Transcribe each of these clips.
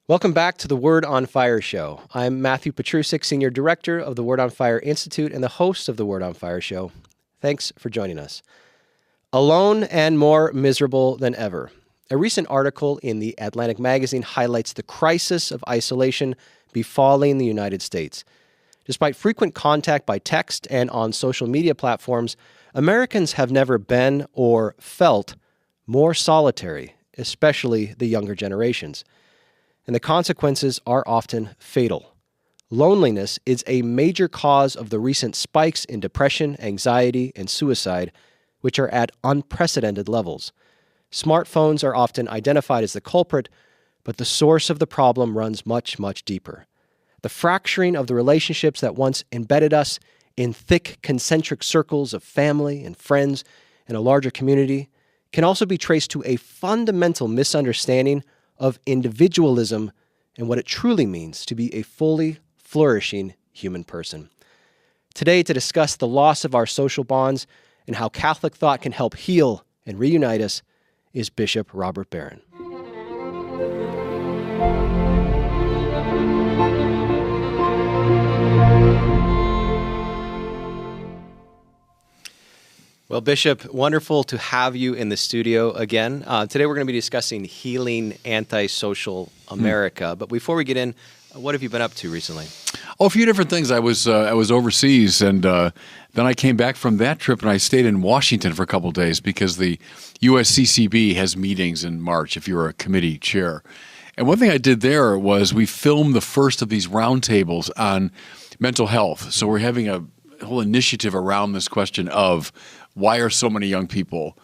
Welcome back to the Word on Fire show. I'm Matthew Petrusik, Senior Director of the Word on Fire Institute and the host of the Word on Fire show. Thanks for joining us. Alone and more miserable than ever. A recent article in the Atlantic magazine highlights the crisis of isolation befalling the United States. Despite frequent contact by text and on social media platforms, Americans have never been or felt more solitary, especially the younger generations. And the consequences are often fatal. Loneliness is a major cause of the recent spikes in depression, anxiety, and suicide, which are at unprecedented levels. Smartphones are often identified as the culprit, but the source of the problem runs much, much deeper. The fracturing of the relationships that once embedded us in thick concentric circles of family and friends and a larger community can also be traced to a fundamental misunderstanding of individualism and what it truly means to be a fully flourishing human person. Today, to discuss the loss of our social bonds and how Catholic thought can help heal and reunite us, is Bishop Robert Barron. Well, Bishop, wonderful to have you in the studio again. Today we're going to be discussing healing antisocial America. But before we get in, what have you been up to recently? Oh, a few different things. I was overseas, and then I came back from that trip, and I stayed in Washington for a couple of days because the USCCB has meetings in March if you're a committee chair. And one thing I did there was we filmed the first of these roundtables on mental health. So we're having a whole initiative around this question of why are so many young people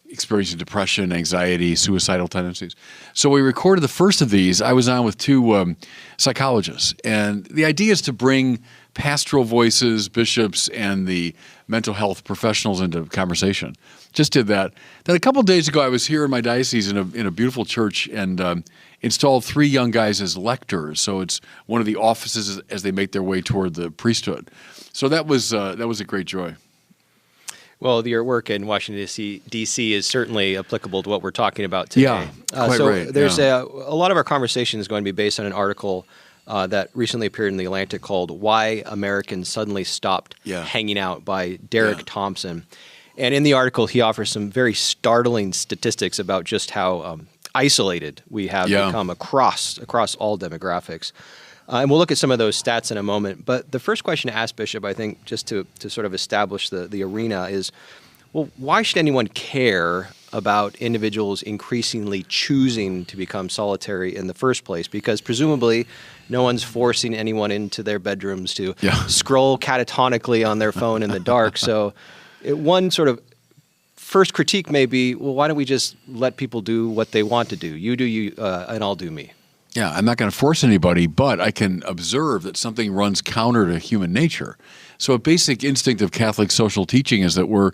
experiencing depression, anxiety, suicidal tendencies. So we recorded the first of these. I was on with two psychologists. And the idea is to bring pastoral voices, bishops, and the mental health professionals into conversation. Just did that. Then a couple of days ago, I was here in my diocese in a beautiful church and installed three young guys as lectors. So it's one of the offices as they make their way toward the priesthood. So that was a great joy. Well, your work in Washington, D.C. is certainly applicable to what we're talking about today. Yeah, quite right. There's a lot of our conversation is going to be based on an article that recently appeared in The Atlantic called Why Americans Suddenly Stopped Hanging Out by Derek Thompson. And in the article, he offers some very startling statistics about just how isolated we have become across all demographics. And we'll look at some of those stats in a moment. But the first question to ask, Bishop, I think, just to sort of establish the arena is, well, why should anyone care about individuals increasingly choosing to become solitary in the first place? Because presumably no one's forcing anyone into their bedrooms to scroll catatonically on their phone in the dark. So one sort of first critique may be, well, why don't we just let people do what they want to do? You do you, and I'll do me. Yeah, I'm not going to force anybody, but I can observe that something runs counter to human nature. So a basic instinct of Catholic social teaching is that we're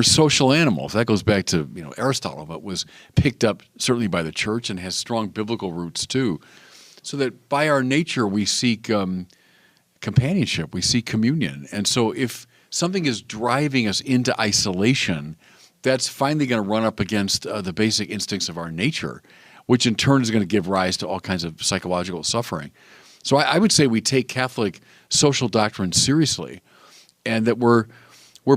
social animals. That goes back to Aristotle, but was picked up certainly by the church and has strong biblical roots too. So that by our nature we seek companionship, we seek communion. And so if something is driving us into isolation, that's finally going to run up against the basic instincts of our nature, which in turn is going to give rise to all kinds of psychological suffering. So I would say we take Catholic social doctrine seriously, and that we're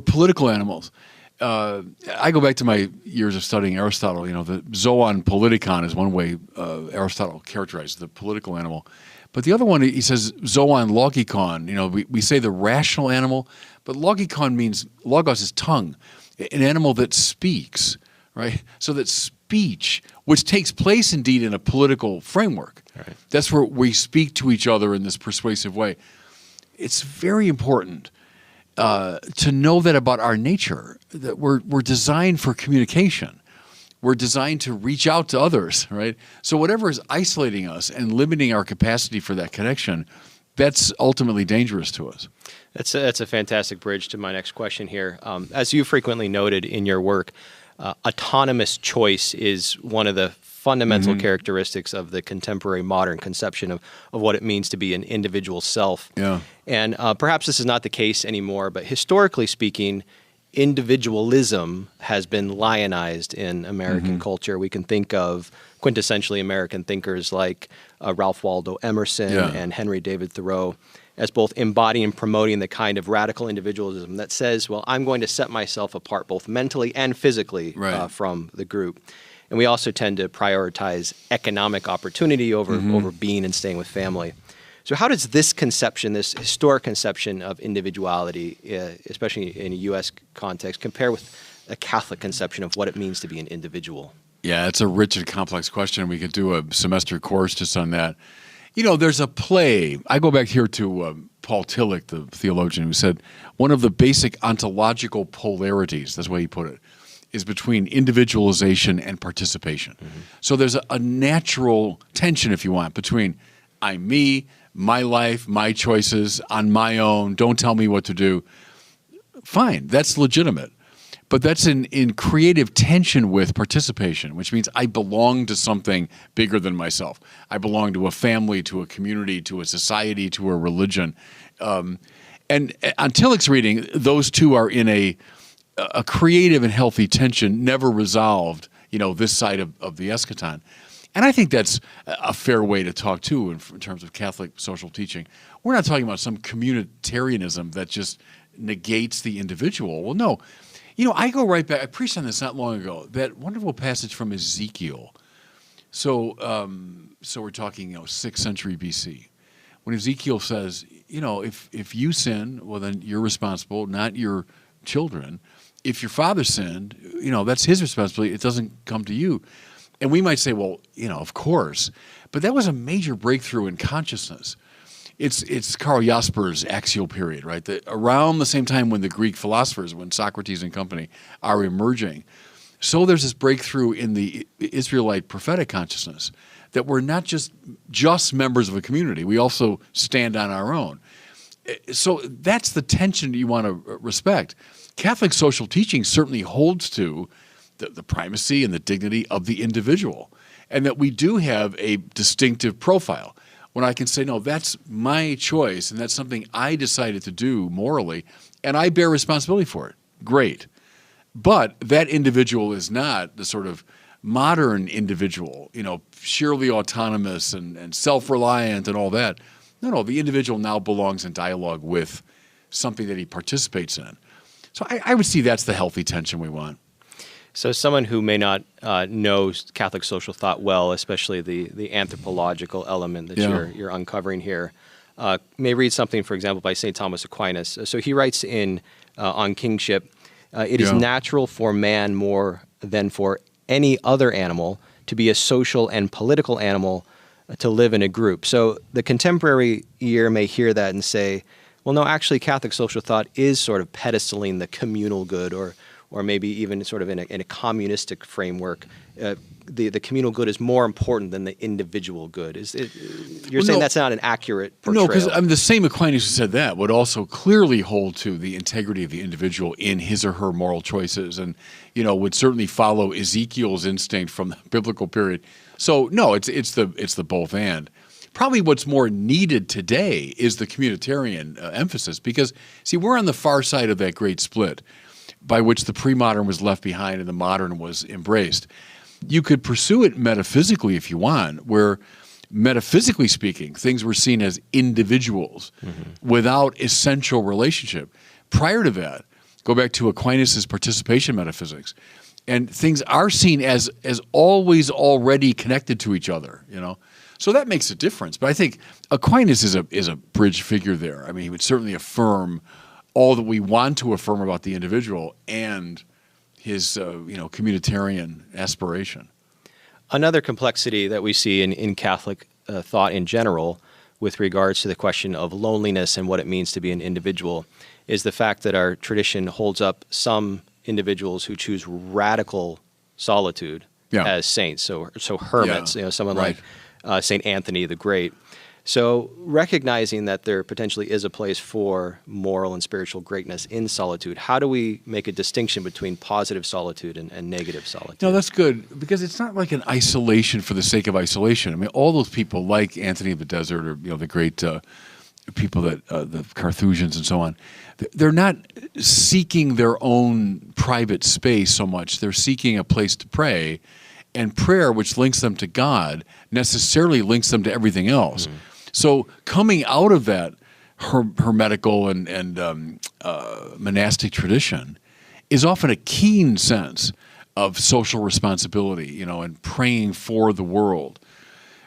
political animals. I go back to my years of studying Aristotle. The zoon politikon is one way Aristotle characterized the political animal. But the other one, he says zoon logikon. We say the rational animal, but logikon means, logos is tongue, an animal that speaks, right? So that speech, which takes place indeed in a political framework. Right. That's where we speak to each other in this persuasive way. It's very important to know that about our nature, that we're designed for communication. We're designed to reach out to others, right? So whatever is isolating us and limiting our capacity for that connection, that's ultimately dangerous to us. That's a fantastic bridge to my next question here. As you frequently noted in your work, autonomous choice is one of the fundamental characteristics of the contemporary modern conception of what it means to be an individual self. Yeah. And perhaps this is not the case anymore, but historically speaking, individualism has been lionized in American culture. We can think of quintessentially American thinkers like Ralph Waldo Emerson and Henry David Thoreau as both embodying and promoting the kind of radical individualism that says, well, I'm going to set myself apart both mentally and physically from the group. And we also tend to prioritize economic opportunity over being and staying with family. So how does this conception, this historic conception of individuality, especially in a U.S. context, compare with a Catholic conception of what it means to be an individual? Yeah, it's a rich and complex question. We could do a semester course just on that. You know, there's a play. I go back here to Paul Tillich, the theologian, who said one of the basic ontological polarities, that's the way he put it, is between individualization and participation. So there's a natural tension, if you want, between I'm me, my life, my choices, on my own, don't tell me what to do. Fine, that's legitimate. But that's in creative tension with participation, which means I belong to something bigger than myself. I belong to a family, to a community, to a society, to a religion. And on Tillich's reading, those two are in a creative and healthy tension, never resolved, this side of the eschaton. And I think that's a fair way to talk, too, in terms of Catholic social teaching. We're not talking about some communitarianism that just negates the individual. Well, no. I go right back. I preached on this not long ago, that wonderful passage from Ezekiel. So we're talking, 6th century BC. When Ezekiel says, if you sin, well, then you're responsible, not your children. If your father sinned, that's his responsibility. It doesn't come to you. And we might say, well, of course. But that was a major breakthrough in consciousness. It's Karl Jasper's axial period, right? Around the same time when the Greek philosophers, when Socrates and company are emerging. So there's this breakthrough in the Israelite prophetic consciousness that we're not just members of a community. We also stand on our own. So that's the tension you want to respect. Catholic social teaching certainly holds to the primacy and the dignity of the individual, and that we do have a distinctive profile. When I can say, no, that's my choice, and that's something I decided to do morally, and I bear responsibility for it. Great. But that individual is not the sort of modern individual, sheerly autonomous and self-reliant and all that. No, the individual now belongs in dialogue with something that he participates in. So I would see that's the healthy tension we want. So someone who may not know Catholic social thought well, especially the anthropological element that you're uncovering here, may read something, for example, by St. Thomas Aquinas. So he writes on kingship, it is natural for man more than for any other animal to be a social and political animal, to live in a group. So the contemporary ear may hear that and say, well, no, actually Catholic social thought is sort of pedestaling the communal good, or maybe even sort of in a communistic framework, the communal good is more important than the individual good. You're saying that's not an accurate portrayal? No, because the same Aquinas who said that would also clearly hold to the integrity of the individual in his or her moral choices, and would certainly follow Ezekiel's instinct from the biblical period. So no, it's the both and. Probably what's more needed today is the communitarian emphasis, because see, we're on the far side of that great split, by which the pre-modern was left behind and the modern was embraced. You could pursue it metaphysically if you want, where metaphysically speaking, things were seen as individuals without essential relationship. Prior to that, go back to Aquinas' participation metaphysics, and things are seen as always already connected to each other, So that makes a difference. But I think Aquinas is a bridge figure there. I mean, he would certainly affirm all that we want to affirm about the individual and his, communitarian aspiration. Another complexity that we see in Catholic thought in general with regards to the question of loneliness and what it means to be an individual is the fact that our tradition holds up some individuals who choose radical solitude as saints, so hermits, someone like St. Anthony the Great. So recognizing that there potentially is a place for moral and spiritual greatness in solitude, how do we make a distinction between positive solitude and negative solitude? No, that's good, because it's not like an isolation for the sake of isolation. I mean, all those people like Anthony of the Desert, or the great people that the Carthusians and so on, they're not seeking their own private space so much. They're seeking a place to pray, and prayer, which links them to God, necessarily links them to everything else. So coming out of that hermetical and monastic tradition is often a keen sense of social responsibility, and praying for the world.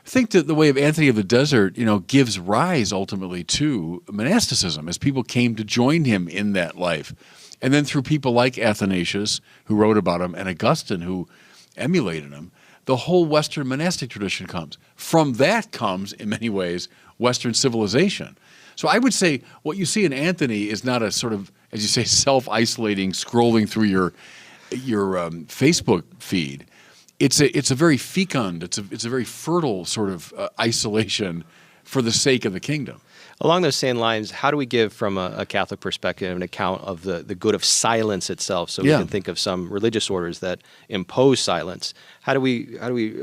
I think that the way of Anthony of the Desert, gives rise ultimately to monasticism as people came to join him in that life. And then through people like Athanasius, who wrote about him, and Augustine, who emulated him, the whole Western monastic tradition comes. From that comes, in many ways, Western civilization. So I would say what you see in Anthony is not a sort of, as you say, self-isolating, scrolling through your Facebook feed. It's a very fecund, it's a very fertile sort of isolation for the sake of the kingdom. Along those same lines, how do we give from a Catholic perspective an account of the good of silence itself? So we can think of some religious orders that impose silence. How do we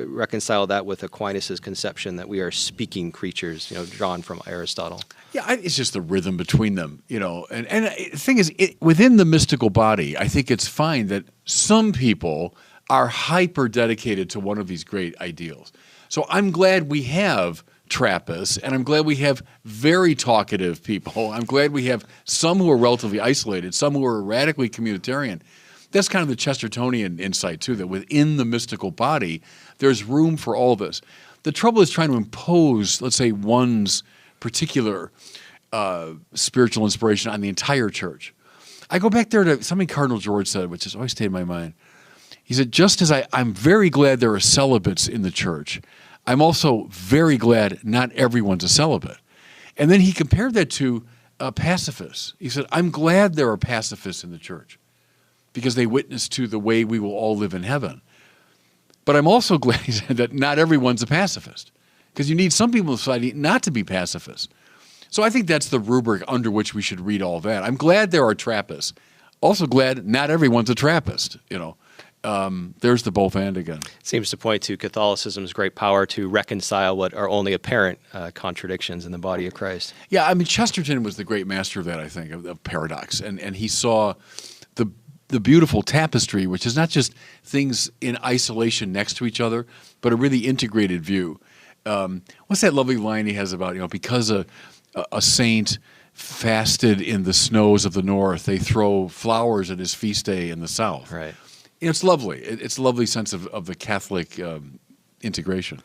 reconcile that with Aquinas' conception that we are speaking creatures, drawn from Aristotle? Yeah, it's just the rhythm between them, And the thing is, within the mystical body, I think it's fine that some people are hyper dedicated to one of these great ideals. So I'm glad we have Trappists, and I'm glad we have very talkative people. I'm glad we have some who are relatively isolated, some who are radically communitarian. That's kind of the Chestertonian insight, too, that within the mystical body, there's room for all this. The trouble is trying to impose, let's say, one's particular spiritual inspiration on the entire church. I go back there to something Cardinal George said, which has always stayed in my mind. He said, just as I'm very glad there are celibates in the church, I'm also very glad not everyone's a celibate. And then he compared that to pacifists. He said, I'm glad there are pacifists in the church because they witness to the way we will all live in heaven. But I'm also glad, he said, that not everyone's a pacifist because you need some people in society not to be pacifists. So I think that's the rubric under which we should read all that. I'm glad there are Trappists. Also glad not everyone's a Trappist, There's the both and again. Seems to point to Catholicism's great power to reconcile what are only apparent contradictions in the body of Christ. Yeah, I mean, Chesterton was the great master of that, I think, of paradox. And he saw the beautiful tapestry, which is not just things in isolation next to each other, but a really integrated view. What's that lovely line he has about, because a saint fasted in the snows of the north, they throw flowers at his feast day in the south. Right. It's lovely. It's a lovely sense of the Catholic integration.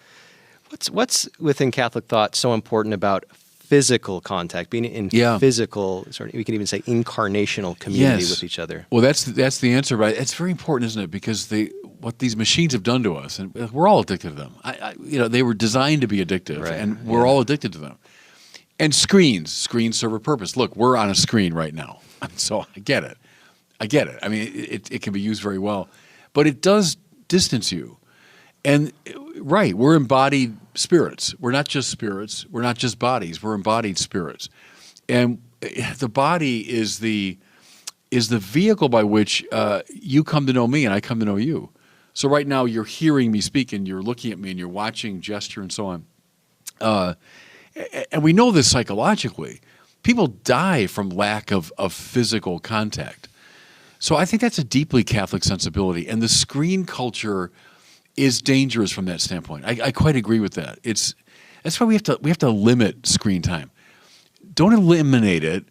What's within Catholic thought so important about physical contact, being in physical, we can even say incarnational community with each other? Well, that's the answer, but it's very important, isn't it? Because what these machines have done to us, and we're all addicted to them. They were designed to be addictive, right. and we're all addicted to them. And screens serve a purpose. Look, we're on a screen right now, so I get it. I mean, it can be used very well, but it does distance you. And we're embodied spirits. We're not just spirits. We're not just bodies. We're embodied spirits. And the body is the vehicle by which you come to know me and I come to know you. So right now you're hearing me speak and you're looking at me and you're watching gesture and so on. And we know this psychologically. People die from lack of physical contact. So I think that's a deeply Catholic sensibility. And the screen culture is dangerous from that standpoint. I quite agree with that. That's why we have to limit screen time. Don't eliminate it,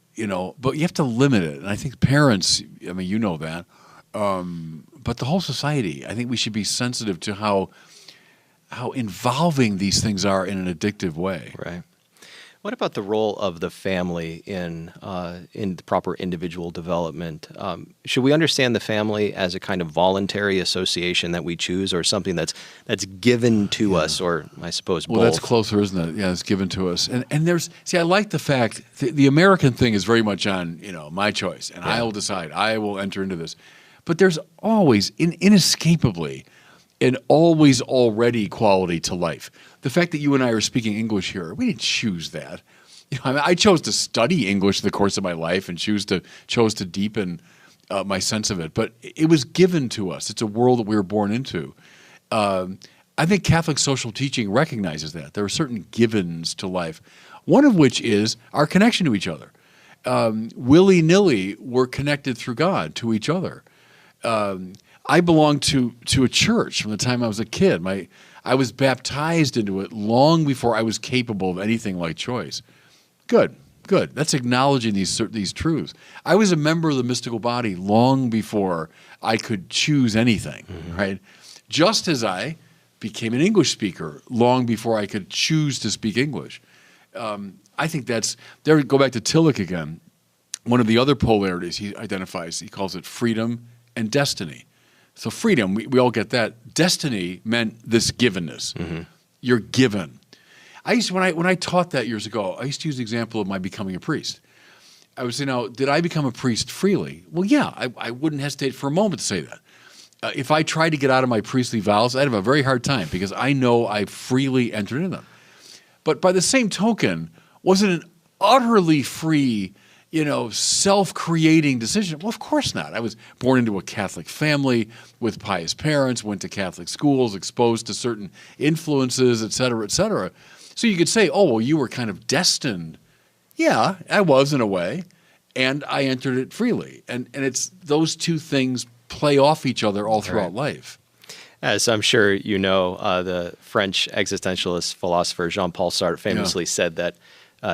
but you have to limit it. And I think parents, you know that. But the whole society, I think we should be sensitive to how involving these things are in an addictive way. Right. What about the role of the family in the proper individual development? Should we understand the family as a kind of voluntary association that we choose, or something that's given to us, or I suppose both? Well, that's closer, isn't it? Yeah, it's given to us. And I like the fact the American thing is very much on my choice, and I will decide. I will enter into this. But there's always, inescapably, an always already quality to life. The fact that you and I are speaking English here, we didn't choose that. I chose to study English in the course of my life and chose to deepen my sense of it. But it was given to us. It's a world that we were born into. I think Catholic social teaching recognizes that. There are certain givens to life, one of which is our connection to each other. Willy-nilly, we're connected through God to each other. I belong to a church from the time I was a kid. I was baptized into it long before I was capable of anything like choice. Good. That's acknowledging these truths. I was a member of the mystical body long before I could choose anything, right? Just as I became an English speaker long before I could choose to speak English. I think there we go back to Tillich again. One of the other polarities he identifies, he calls it freedom and destiny. So freedom, we all get that. Destiny meant this givenness. You're given. When I taught that years ago, I used to use the example of my becoming a priest. I would say, now, did I become a priest freely? Well, yeah, I wouldn't hesitate for a moment to say that. If I tried to get out of my priestly vows, I'd have a very hard time because I know I freely entered into them. But by the same token, was it an utterly free, self-creating decision? Well, of course not. I was born into a Catholic family with pious parents, went to Catholic schools, exposed to certain influences, et cetera, et cetera. So you could say, oh, well, you were kind of destined. Yeah, I was in a way, and I entered it freely. And it's those two things play off each other all throughout life. As I'm sure you know, the French existentialist philosopher Jean-Paul Sartre famously said that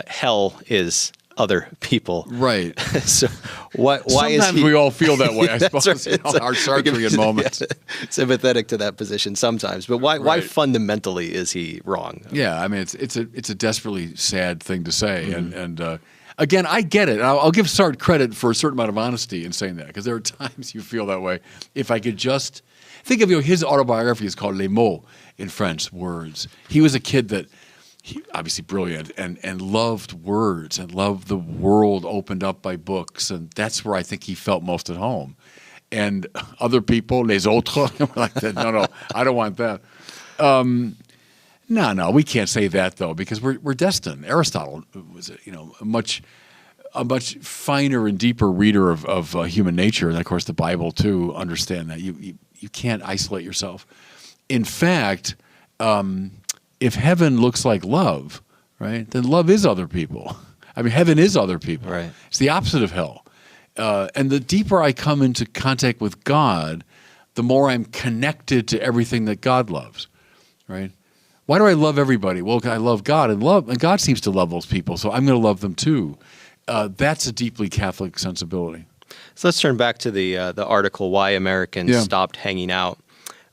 hell is other people. Right. So why Sometimes is we all feel that way, I suppose, right. our Sartrean moments. Sympathetic to that position sometimes. But why fundamentally is he wrong? Yeah, I mean, it's a desperately sad thing to say. And again, I get it. I'll give Sartre credit for a certain amount of honesty in saying that, because there are times you feel that way. If I could just think of his autobiography is called Les Mots in French, words. He was a kid that obviously brilliant and loved words and loved the world opened up by books, and that's where I think he felt most at home. And other people, les autres, like that. No, I don't want that. No, we can't say that though, because we're destined. Aristotle was a much finer and deeper reader of human nature, and of course the Bible too. Understand that you can't isolate yourself. In fact, if heaven looks like love, right, then love is other people. I mean, heaven is other people. Right. It's the opposite of hell. And the deeper I come into contact with God, the more I'm connected to everything that God loves, right? Why do I love everybody? Well, I love God, and God seems to love those people, so I'm going to love them too. That's a deeply Catholic sensibility. So let's turn back to the article, Why Americans Stopped Hanging Out.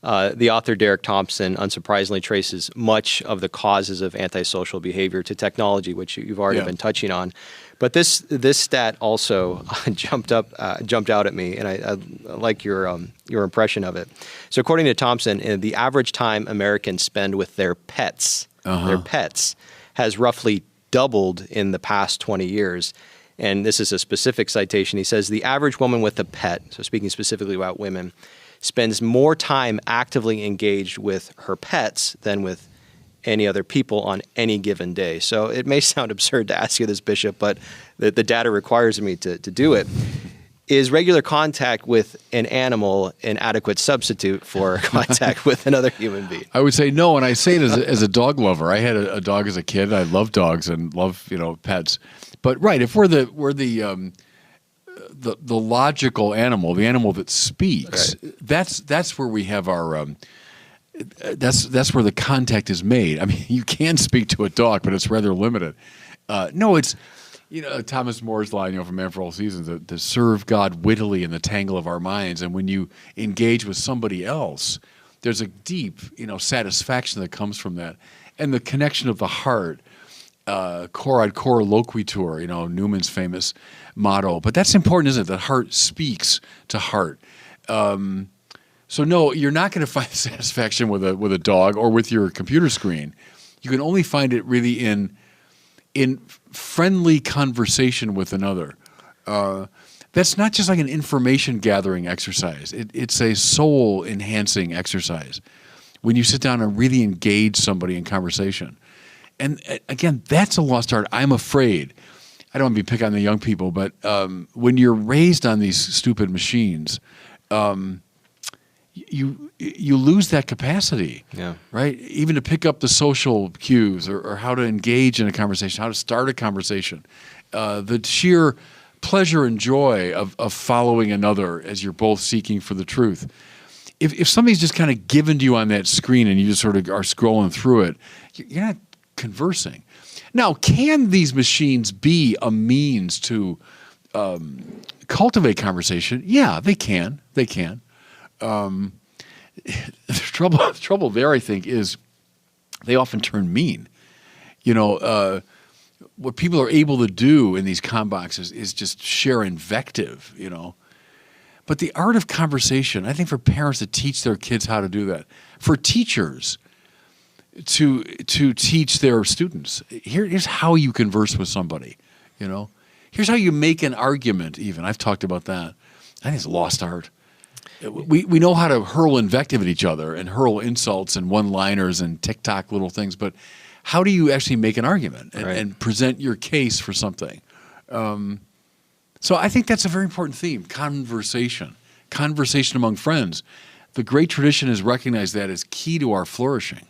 The author, Derek Thompson, unsurprisingly traces much of the causes of antisocial behavior to technology, which you've already been touching on. But this stat also jumped out at me, and I like your impression of it. So according to Thompson, the average time Americans spend with their pets, has roughly doubled in the past 20 years. And this is a specific citation. He says, the average woman with a pet, so speaking specifically about women, spends more time actively engaged with her pets than with any other people on any given day. So it may sound absurd to ask you this, Bishop, but the data requires me to do it. Is regular contact with an animal an adequate substitute for contact with another human being? I would say no, and I say it as a dog lover. I had a dog as a kid. I love dogs and love pets. But right, if we're the logical animal, the animal that speaks, that's where we have our that's where the contact is made. I mean, you can speak to a dog, but it's rather limited. No, it's Thomas More's line from Man for All Seasons, to serve God wittily in the tangle of our minds. And when you engage with somebody else, there's a deep satisfaction that comes from that, and the connection of the heart. Cor ad cor loquitur, Newman's famous motto. But that's important, isn't it? That heart speaks to heart. So no, you're not going to find satisfaction with a dog or with your computer screen. You can only find it really in friendly conversation with another. That's not just like an information gathering exercise. It's a soul enhancing exercise when you sit down and really engage somebody in conversation. And again, that's a lost art. I'm afraid. I don't want to be picking on the young people, but when you're raised on these stupid machines, you lose that capacity, right? Even to pick up the social cues or how to engage in a conversation, how to start a conversation, the sheer pleasure and joy of following another as you're both seeking for the truth. If something's just kind of given to you on that screen and you just sort of are scrolling through it, you're not conversing. Now, can these machines be a means to cultivate conversation? Yeah, they can. They can. The trouble there, I think, is they often turn mean. What people are able to do in these boxes is just share invective, But the art of conversation, I think for parents to teach their kids how to do that, for teachers to teach their students, here's how you converse with somebody, Here's how you make an argument even. I've talked about that. I think it's a lost art. We know how to hurl invective at each other and hurl insults and one-liners and TikTok little things, but how do you actually make an argument and present your case for something? So I think that's a very important theme, conversation among friends. The great tradition has recognized that as key to our flourishing.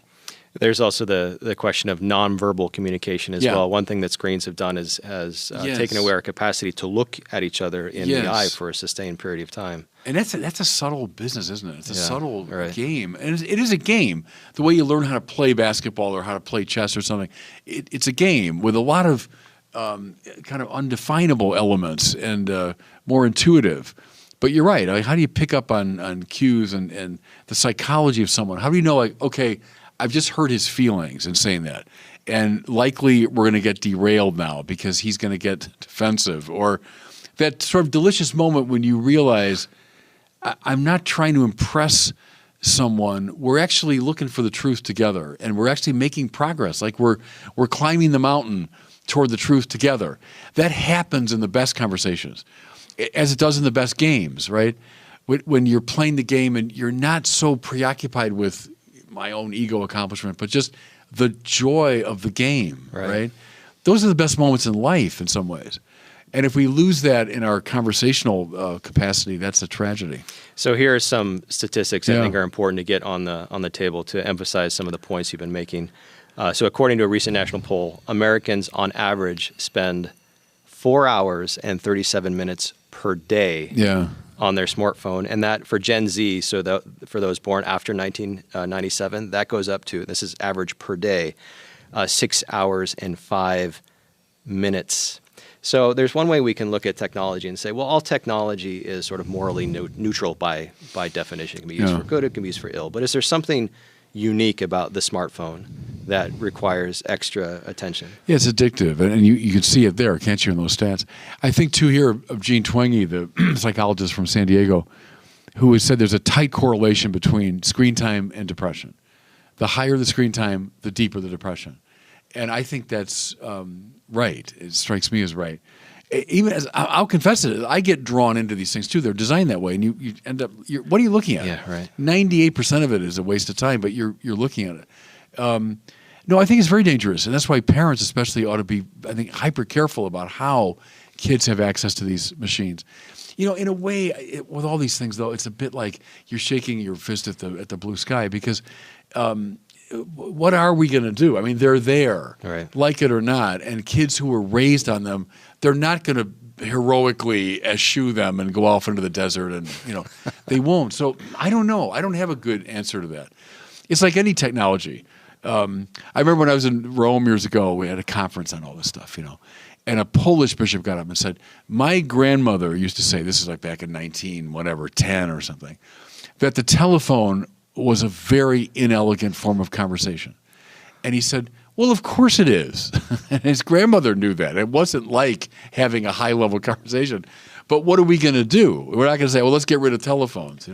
There's also the question of nonverbal communication as well. One thing that screens have done has taken away our capacity to look at each other in the eye for a sustained period of time. And that's a subtle business, isn't it? It's a subtle game. And it is a game. The way you learn how to play basketball or how to play chess or something, it's a game with a lot of kind of undefinable elements and more intuitive. But you're right. How do you pick up on cues and the psychology of someone? How do you know, okay, I've just hurt his feelings in saying that, and likely we're going to get derailed now because he's going to get defensive, or that sort of delicious moment when you realize I'm not trying to impress someone. We're actually looking for the truth together, and we're actually making progress. Like we're climbing the mountain toward the truth together. That happens in the best conversations, as it does in the best games, right? When you're playing the game and you're not so preoccupied with my own ego accomplishment, but just the joy of the game, right? Those are the best moments in life in some ways. And if we lose that in our conversational capacity, that's a tragedy. So here are some statistics I think are important to get on the table to emphasize some of the points you've been making. So according to a recent national poll, Americans on average spend 4 hours and 37 minutes per day on their smartphone. And that for Gen Z, so for those born after 1997, that goes up to, this is average per day, 6 hours and 5 minutes. So there's one way we can look at technology and say, well, all technology is sort of morally neutral by definition. It can be used for good, it can be used for ill. But is there something unique about the smartphone that requires extra attention? Yeah, it's addictive, and you can see it there, can't you, in those stats? I think, too, here of Gene Twenge, the psychologist from San Diego, who has said there's a tight correlation between screen time and depression. The higher the screen time, the deeper the depression. And I think that's right. It strikes me as right. Even as I'll confess it, I get drawn into these things too. They're designed that way, and you end up. What are you looking at? Yeah, right. 98% of it is a waste of time, but you're looking at it. No, I think it's very dangerous, and that's why parents especially ought to be, I think, hyper careful about how kids have access to these machines. In a way, with all these things, though, it's a bit like you're shaking your fist at the blue sky because. What are we going to do? I mean, they're there, like it or not, and kids who were raised on them, they're not going to heroically eschew them and go off into the desert, and they won't. So I don't know. I don't have a good answer to that. It's like any technology. I remember when I was in Rome years ago, we had a conference on all this stuff, and a Polish bishop got up and said, my grandmother used to say, this is like back in 10 or something, that the telephone was a very inelegant form of conversation. And he said, well, of course it is. And his grandmother knew that. It wasn't like having a high-level conversation. But what are we going to do? We're not going to say, well, let's get rid of telephones.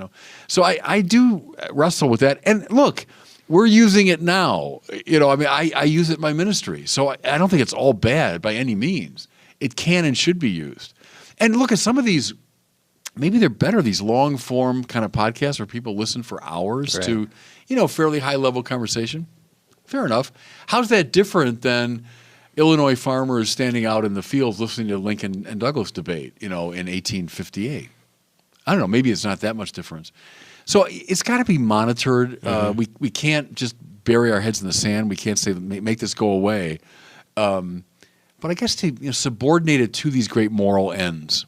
So I do wrestle with that. And look, we're using it now. I use it in my ministry. So I don't think it's all bad by any means. It can and should be used. And look at some of these. Maybe they're better, these long-form kind of podcasts where people listen for hours to, fairly high-level conversation. Fair enough. How's that different than Illinois farmers standing out in the fields listening to Lincoln and Douglas debate, in 1858? I don't know. Maybe it's not that much difference. So it's got to be monitored. We can't just bury our heads in the sand. We can't say, make this go away. But I guess to subordinate it to these great moral ends.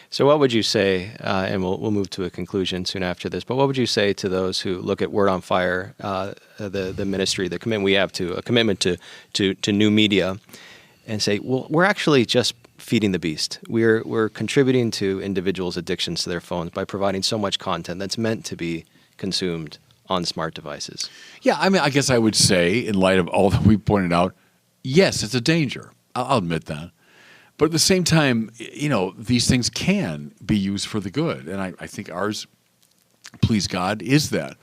So what would you say, and we'll move to a conclusion soon after this, but what would you say to those who look at Word on Fire, the ministry, the commitment we have to, a commitment to new media, and say, well, we're actually just feeding the beast. We're contributing to individuals' addictions to their phones by providing so much content that's meant to be consumed on smart devices. Yeah, I mean, I guess I would say, in light of all that we pointed out, yes, it's a danger. I'll admit that. But at the same time, these things can be used for the good. And I think ours, please God, is that.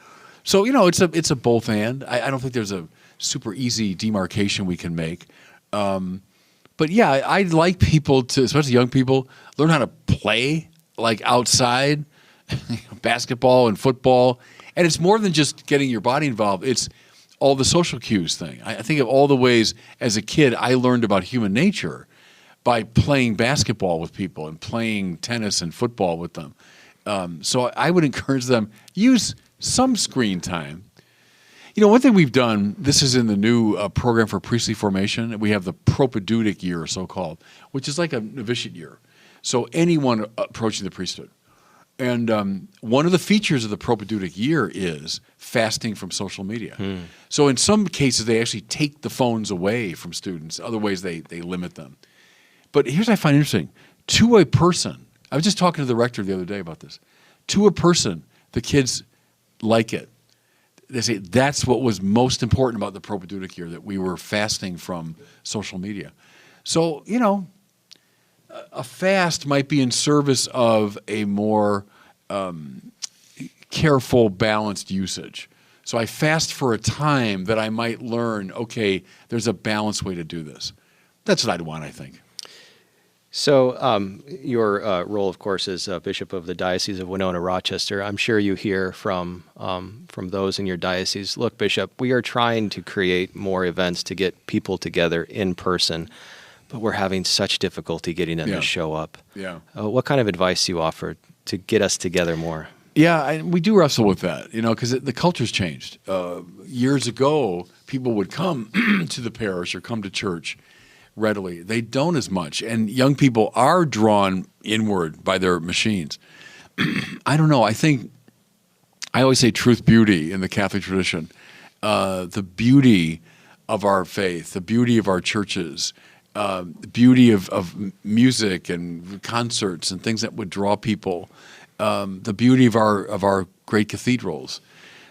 So, it's a both and. I don't think there's a super easy demarcation we can make. But yeah, I'd like people to, especially young people, learn how to play like outside, basketball and football. And it's more than just getting your body involved. It's all the social cues thing. I think of all the ways as a kid I learned about human nature by playing basketball with people and playing tennis and football with them. So I would encourage them, use some screen time. One thing we've done, this is in the new program for priestly formation, we have the propedeutic year, so-called, which is like a novitiate year. So anyone approaching the priesthood. And one of the features of the propedeutic year is fasting from social media. So in some cases, they actually take the phones away from students. Other ways, they limit them. But here's what I find interesting. To a person, I was just talking to the rector the other day about this. To a person, the kids like it. They say that's what was most important about the propedeutic year, that we were fasting from social media. So, a fast might be in service of a more careful, balanced usage. So I fast for a time that I might learn, okay, there's a balanced way to do this. That's what I'd want, I think. So your role, of course, as Bishop of the Diocese of Winona-Rochester, I'm sure you hear from those in your diocese, look, Bishop, we are trying to create more events to get people together in person, but we're having such difficulty getting them to show up. Yeah. What kind of advice do you offer to get us together more? Yeah, we do wrestle with that, because the culture's changed. Years ago, people would come to the parish or come to church readily. They don't as much. And young people are drawn inward by their machines. I don't know. I think I always say truth, beauty in the Catholic tradition. The beauty of our faith, the beauty of our churches, the beauty of music and concerts and things that would draw people, the beauty of our great cathedrals.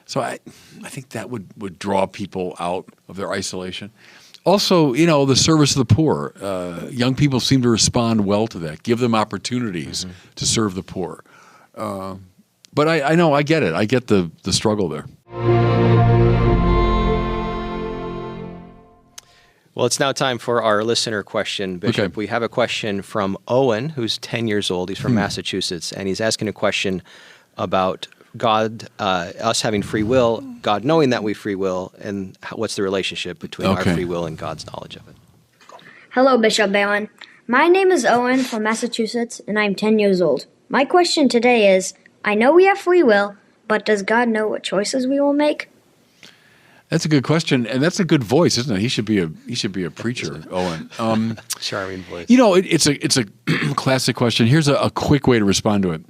So I think that would draw people out of their isolation. Also, the service of the poor. Young people seem to respond well to that. Give them opportunities to serve the poor. But I know, I get it. I get the struggle there. Well, it's now time for our listener question, Bishop. Okay. We have a question from Owen, who's 10 years old. He's from Massachusetts, and he's asking a question about God, us having free will, God knowing that we free will, and what's the relationship between our free will and God's knowledge of it. Hello, Bishop Barron. My name is Owen from Massachusetts, and I'm 10 years old. My question today is, I know we have free will, but does God know what choices we will make? That's a good question, and that's a good voice, isn't it? He should be a preacher, Owen. Charming voice. It's a classic question. Here's a quick way to respond to it.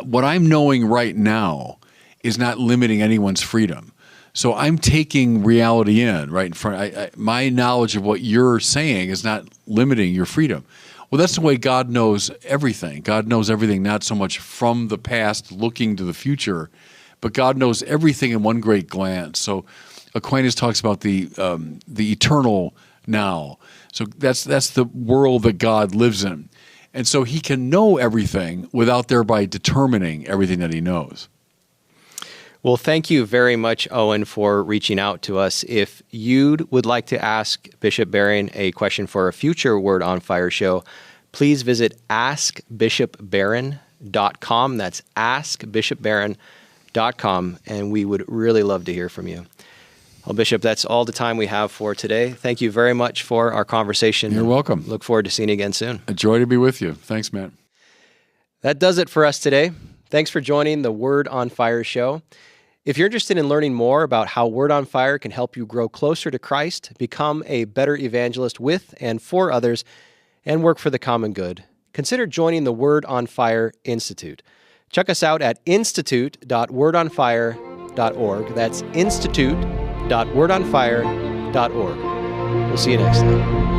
What I'm knowing right now is not limiting anyone's freedom. So I'm taking reality right in front. My knowledge of what you're saying is not limiting your freedom. Well, that's the way God knows everything. God knows everything, not so much from the past looking to the future, but God knows everything in one great glance. So Aquinas talks about the eternal now. So that's the world that God lives in. And so he can know everything without thereby determining everything that he knows. Well, thank you very much, Owen, for reaching out to us. If you would like to ask Bishop Barron a question for a future Word on Fire show, please visit askbishopbarron.com. That's askbishopbarron.com, and we would really love to hear from you. Well, Bishop, that's all the time we have for today. Thank you very much for our conversation. You're welcome. Look forward to seeing you again soon. A joy to be with you. Thanks, Matt. That does it for us today. Thanks for joining the Word on Fire show. If you're interested in learning more about how Word on Fire can help you grow closer to Christ, become a better evangelist with and for others, and work for the common good, consider joining the Word on Fire Institute. Check us out at institute.wordonfire.org. That's institute.wordonfire.org. We'll see you next time.